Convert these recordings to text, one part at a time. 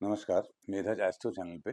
नमस्कार, मेधज astro channel पे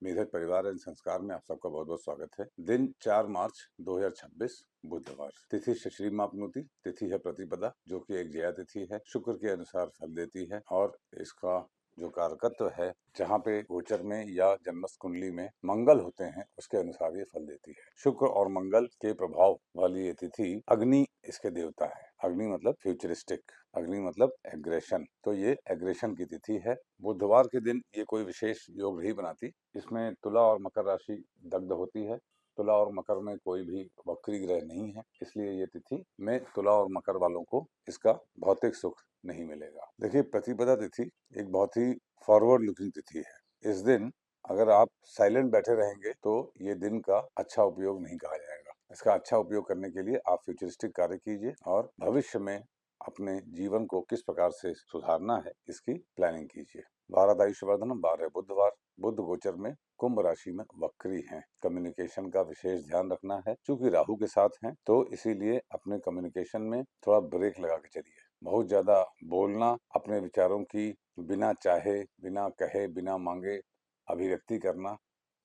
मेधज परिवार एवं संस्कार में आप सबका बहुत बहुत स्वागत है। दिन 4 मार्च 2026 बुधवार, तिथि श्री मापनुति, तिथि है प्रतिपदा जो कि एक जया तिथि है, शुक्र के अनुसार फल देती है और इसका जो कारकत्व है जहाँ पे गोचर में या जन्मस्थ कुंडली में मंगल होते हैं उसके अनुसार ये फल देती है। शुक्र और मंगल के प्रभाव वाली ये तिथि अग्नि इसके देवता है। अग्नि मतलब फ्यूचरिस्टिक, अग्नि मतलब एग्रेशन, तो ये एग्रेशन की तिथि है। बुधवार के दिन ये कोई विशेष योग नहीं बनाती। इसमें तुला और मकर राशि दग्ध होती है। तुला और मकर में कोई भी वक्री ग्रह नहीं है, इसलिए ये तिथि में तुला और मकर वालों को इसका भौतिक सुख नहीं मिलेगा। देखिए, प्रतिपदा तिथि एक बहुत ही फॉरवर्ड लुकिंग तिथि है। इस दिन अगर आप साइलेंट बैठे रहेंगे तो ये दिन का अच्छा उपयोग नहीं कहा जाएगा। इसका अच्छा उपयोग करने के लिए आप फ्यूचरिस्टिक कार्य कीजिए और भविष्य में अपने जीवन को किस प्रकार से सुधारना है इसकी प्लानिंग कीजिए। भारत आयुष्यवर्धनम 12 बुधवार, बुध गोचर में कुंभ राशि में वक्री हैं। कम्युनिकेशन का विशेष ध्यान रखना है। चूंकि राहु के साथ हैं तो इसीलिए अपने कम्युनिकेशन में थोड़ा ब्रेक लगा के चलिए। बहुत ज्यादा बोलना, अपने विचारों की बिना चाहे, बिना कहे, बिना मांगे अभिव्यक्ति करना,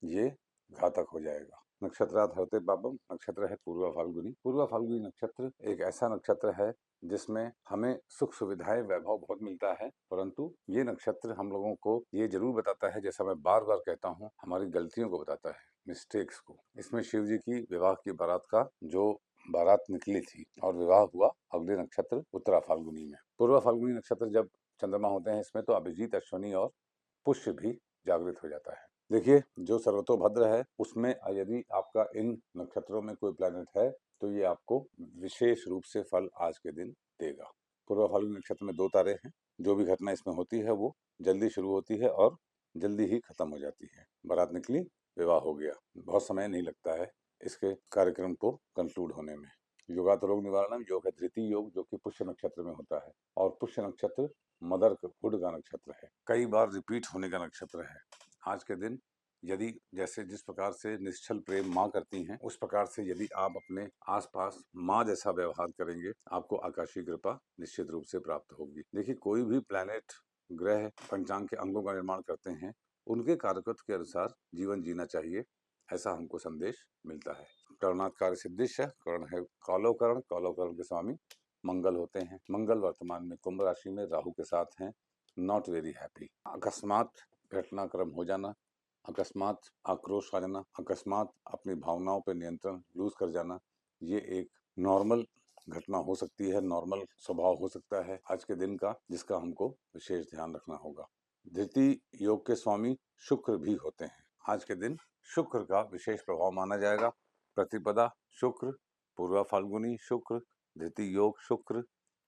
ये घातक हो जाएगा। नक्षत्रात हरते पापम, नक्षत्र है पूर्वा फाल्गुनी। पूर्वा फाल्गुनी नक्षत्र एक ऐसा नक्षत्र है जिसमें हमें सुख सुविधाएं वैभव बहुत मिलता है, परंतु ये नक्षत्र हम लोगों को ये जरूर बताता है, जैसा मैं बार बार कहता हूँ, हमारी गलतियों को बताता है, मिस्टेक्स को। इसमें शिव जी की विवाह की बारात का जो बारात निकली थी और विवाह हुआ अगले नक्षत्र उत्तरा फाल्गुनी में। पूर्वा फाल्गुनी नक्षत्र जब चंद्रमा होते हैं इसमें तो अभिजीत, अश्विनी और पुष्य भी जागृत हो जाता है। देखिए, जो सर्वतोभद्र है उसमें यदि आपका इन नक्षत्रों में कोई प्लैनेट है तो ये आपको विशेष रूप से फल आज के दिन देगा। पूर्व फाल्गुनी नक्षत्र में 2 तारे हैं। जो भी घटना इसमें होती है वो जल्दी शुरू होती है और जल्दी ही खत्म हो जाती है। बारात निकली, विवाह हो गया, बहुत समय नहीं लगता है इसके कार्यक्रम को कंक्लूड होने में। योगात रोग निवारणम योग है धृति योग, जो कि पुष्य नक्षत्र में होता है और पुष्य नक्षत्र मदरहुड का नक्षत्र है, कई बार रिपीट होने का नक्षत्र है। आज के दिन यदि जैसे जिस प्रकार से निश्चल प्रेम माँ करती हैं उस प्रकार से यदि आप अपने आसपास माँ जैसा व्यवहार करेंगे, आपको आकाशीय कृपा निश्चित रूप से प्राप्त होगी। देखिए, कोई भी प्लैनेट, ग्रह पंचांग के अंगों का निर्माण करते हैं, उनके कारकत्व के अनुसार जीवन जीना चाहिए, ऐसा हमको संदेश मिलता है। कर्णात कार्य सिद्धिश है, कर्ण है कौलवकर्ण, कौलवकर्ण के स्वामी मंगल होते हैं। मंगल वर्तमान में कुंभ राशि में राहु के साथ हैं। Not very happy. अकस्मात घटनाक्रम हो जाना, अकस्मात आक्रोश आ जाना, अकस्मात अपनी भावनाओं पर नियंत्रण लूज कर जाना, ये एक नॉर्मल घटना हो सकती है, नॉर्मल स्वभाव हो सकता है आज के दिन का, जिसका हमको विशेष ध्यान रखना होगा। धृति योग के स्वामी शुक्र भी होते हैं। आज के दिन शुक्र का विशेष प्रभाव माना जाएगा। प्रतिपदा शुक्र, पूर्वा फाल्गुनी शुक्र, धृति योग शुक्र,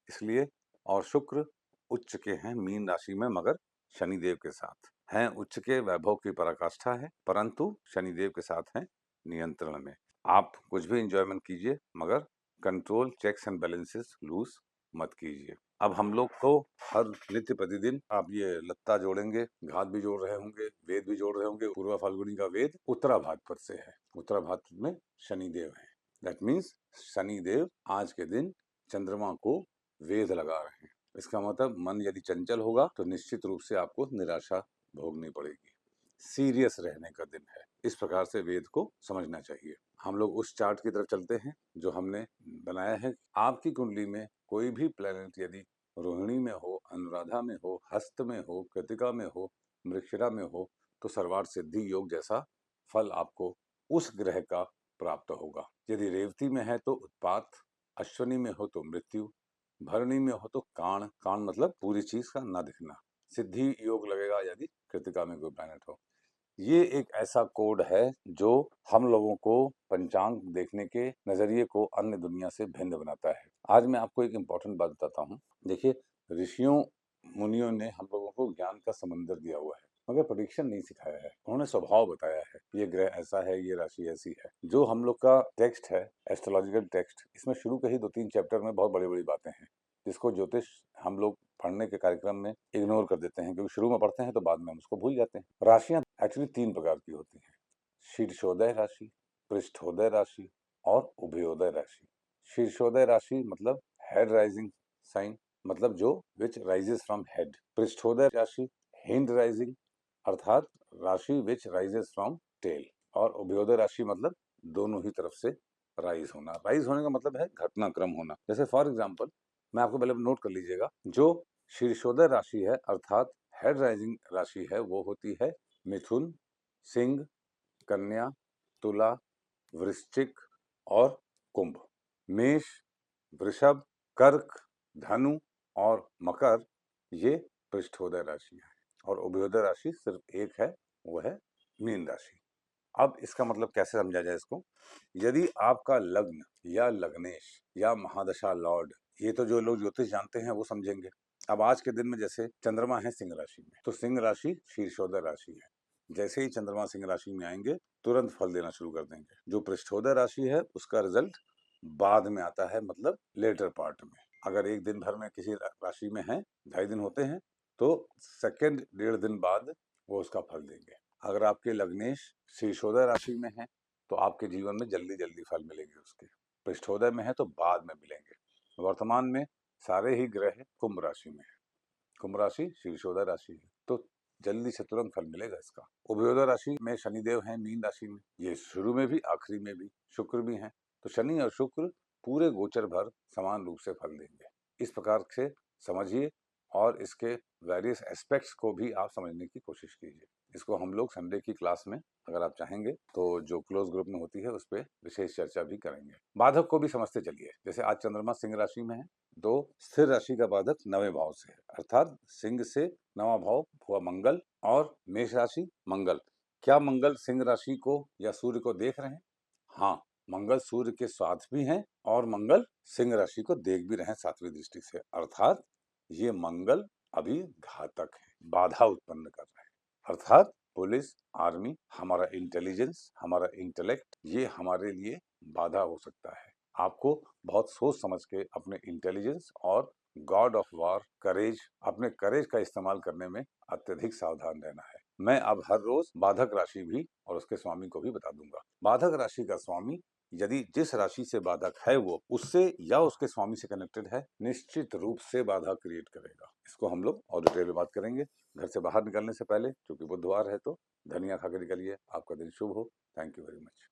इसलिए, और शुक्र उच्च के हैं मीन राशि में, मगर शनिदेव के साथ हैं। उच्च के वैभव की पराकाष्ठा है, परंतु शनिदेव के साथ हैं नियंत्रण में। आप कुछ भी इंजॉयमेंट कीजिए मगर control, checks and balances lose मत कीजिए। अब हम लोग को हर नित्य प्रतिदिन आप ये लत्ता जोड़ेंगे, घात भी जोड़ रहे होंगे, वेद भी जोड़ रहे होंगे। पूर्वा फाल्गुनी का वेद उत्तरा भाद्रपद से है, उत्तरा भाद्रपद में शनिदेव है। दैट मीन्स शनिदेव आज के दिन चंद्रमा को वेद लगा रहे हैं। इसका मतलब मन यदि चंचल होगा तो निश्चित रूप से आपको निराशा भोगनी पड़ेगी। सीरियस रहने का दिन है, इस प्रकार से वेद को समझना चाहिए। हम लोग उस चार्ट की तरफ चलते हैं जो हमने बनाया है। आपकी कुंडली में कोई भी प्लेनेट यदि रोहिणी में हो, अनुराधा में हो, हस्त में हो, कृतिका में हो, मृगशिरा में हो, तो सर्वार्थ सिद्धि योग जैसा फल आपको उस ग्रह का प्राप्त होगा। यदि रेवती में है तो उत्पात, अश्विनी में हो तो मृत्यु, भरणी में हो तो काण, काण मतलब पूरी चीज का ना दिखना, सिद्धि योग लगेगा यदि कृतिका में कोई प्लैनेट हो। ये एक ऐसा कोड है जो हम लोगों को पंचांग देखने के नजरिए को अन्य दुनिया से भिन्न बनाता है। आज मैं आपको एक इम्पोर्टेंट बात बताता हूँ। देखिए, ऋषियों मुनियों ने हम लोगों को ज्ञान का समंदर दिया हुआ है मगर प्रेडिक्शन नहीं सिखाया है। उन्होंने स्वभाव बताया है, ये ग्रह ऐसा है, ये राशि ऐसी है। जो हम लोग का टेक्स्ट है, एस्ट्रोलॉजिकल टेक्स्ट, इसमें शुरू के ही 2-3 चैप्टर में बहुत बड़ी बड़ी बातें हैं जिसको ज्योतिष हम लोग पढ़ने के कार्यक्रम में इग्नोर कर देते हैं, क्योंकि शुरू में पढ़ते हैं तो बाद में हम उसको भूल जाते हैं। राशियां एक्चुअली 3 प्रकार की होती हैं: शीर्षोदय राशि, पृष्ठोदय राशि और उभयोदय राशि। शीर्षोदय राशि मतलब हेड राइजिंग साइन, मतलब जो विच राइजेस फ्रॉम हेड। पृष्ठोदय राशि हिंड राइजिंग, अर्थात राशि विच राइजेस फ्रॉम टेल। और उभयोदय राशि मतलब दोनों ही तरफ से राइज होना। राइज होने का मतलब है घटनाक्रम होना। जैसे फॉर एग्जाम्पल, मैं आपको पहले नोट कर लीजिएगा, जो शीर्षोदय राशि है अर्थात हेड राइजिंग राशि है वो होती है मिथुन, सिंह, कन्या, तुला, वृश्चिक और कुंभ। मेष, वृषभ, कर्क, धनु और मकर ये पृष्ठोदय राशि है। और उभयोदय राशि सिर्फ एक है, वो है मीन राशि। अब इसका मतलब कैसे समझा जाए इसको? यदि आपका लग्न या लग्नेश या महादशा लॉर्ड, ये तो जो लोग ज्योतिष जानते हैं वो समझेंगे। अब आज के दिन में जैसे चंद्रमा है सिंह राशि में, तो सिंह राशि शीर्षोदय राशि है। जैसे ही चंद्रमा सिंह राशि में आएंगे तुरंत फल देना शुरू कर देंगे। जो पृष्ठोदय राशि है उसका रिजल्ट बाद में आता है, मतलब लेटर पार्ट में। अगर एक दिन भर में किसी राशि में है, 2.5 दिन होते हैं, तो सेकंड 1.5 दिन बाद वो उसका फल देंगे। अगर आपके लग्नेश शीर्षोदय राशि में है तो आपके जीवन में जल्दी जल्दी फल मिलेंगे उसके। पृष्ठोदय में है तो बाद में मिलेंगे। वर्तमान में सारे ही ग्रह कुंभ राशि में है। कुंभ राशि शीर्षोदय राशि है, तो जल्दी से तुरंत फल मिलेगा इसका। उभयोदय राशि में शनिदेव है मीन राशि में, ये शुरू में भी आखिरी में भी। शुक्र भी है, तो शनि और शुक्र पूरे गोचर भर समान रूप से फल देंगे। इस प्रकार से समझिए और इसके वेरियस एस्पेक्ट्स को भी आप समझने की कोशिश कीजिए। इसको हम लोग संडे की क्लास में, अगर आप चाहेंगे तो, जो क्लोज ग्रुप में होती है उस पर विशेष चर्चा भी करेंगे। बाधक को भी समझते चलिए। जैसे आज चंद्रमा सिंह राशि में है, तो स्थिर राशि का बाधक 9वें भाव से है, अर्थात सिंह से 9वां भाव हुआ मंगल और मेष राशि मंगल। क्या मंगल सिंह राशि को या सूर्य को देख रहे हैं? हाँ, मंगल सूर्य के साथ भी हैं और मंगल सिंह राशि को देख भी रहे हैं 7वीं दृष्टि से। अर्थात ये मंगल अभी घातक है, बाधा उत्पन्न कर रहे हैं। अर्थात पुलिस, आर्मी, हमारा इंटेलिजेंस, हमारा इंटेलेक्ट, ये हमारे लिए बाधा हो सकता है। आपको बहुत सोच समझ के अपने इंटेलिजेंस और गॉड ऑफ वॉर करेज, अपने करेज का इस्तेमाल करने में अत्यधिक सावधान रहना है। मैं अब हर रोज बाधक राशि भी और उसके स्वामी को भी बता दूंगा। बाधक राशि का स्वामी यदि जिस राशि से बाधक है वो उससे या उसके स्वामी से कनेक्टेड है, निश्चित रूप से बाधा क्रिएट करेगा। इसको हम लोग और डिटेल में बात करेंगे। घर से बाहर निकलने से पहले, क्योंकि बुधवार है, तो धनिया खा के निकलिए। आपका दिन शुभ हो। Thank you very much.